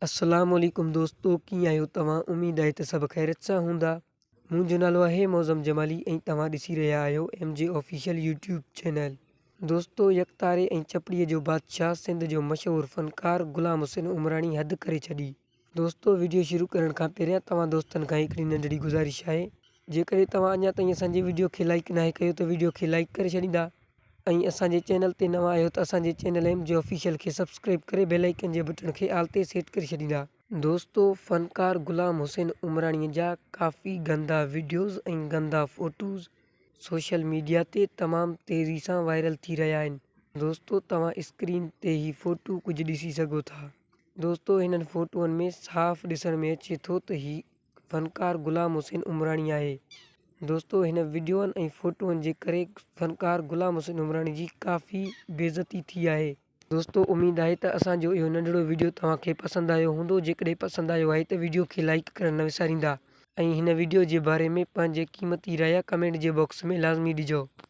अस्सलामुअलैकुम दोस्तों, कीअं आहियो तव्हां? उम्मीद आहे त सभु ख़ैरियत सां हूंदा। मुंहिंजो नालो आहे मौज़म जमाली ऐं तव्हां ॾिसी रहिया आहियो MJ ऑफिशियल यूट्यूब चैनल। दोस्तों, यकतारे ऐं चपड़ीअ जो बादशाह सिंध जो मशहूरु फ़नकार ग़ुलाम हुसैन उमराणी हद करे छॾी। दोस्तों, वीडियो शुरू करण खां पहिरियां तव्हां दोस्तनि खां हिकिड़ी नंढड़ी गुज़ारिश आहे। जेकॾहिं तव्हां अञा ताईं असांजे वीडियो खे लाइक नाहे कयो त वीडियो खे लाइक करे छॾींदा ऐं असांजे चैनल ते नवां आहियो त असांजे चैनल MJ ऑफिशियल खे सब्सक्राइब करे बेल आइकन जे बटन खे आल ते सेट करे छॾींदा। दोस्तों, फ़नकार ग़ुलाम हुसैन उमराणीअ जा काफ़ी गंदा वीडियोज़ ऐं गंदा फ़ोटूज़ सोशल मीडिया ते तमामु तेज़ी सां वायरल थी रहिया आहिनि। दोस्तों, तव्हां स्क्रीन ते ही फ़ोटू कुझु ॾिसी सघो था। दोस्तों, हिननि फ़ोटूअनि में साफ़ ॾिसण में अचे थो त ही फ़नकार ग़ुलाम हुसैन उमराणी आहे। दोस्तों, हिन वीडियोअनि ऐं फ़ोटूअनि जे करे फ़नकार ग़ुलाम हुसैन उमराणी जी काफ़ी बेइज़ती थी आहे। दोस्तों, उम्मीद आहे त असांजो इहो नंढिड़ो वीडियो तव्हांखे पसंदि आयो हूंदो। जेकॾहिं पसंदि आयो आहे त वीडियो खे लाइक करणु न विसारींदा ऐं हिन वीडियो जे बारे में पंहिंजे क़ीमती राय कमेंट जे बॉक्स में लाज़मी ॾिजो।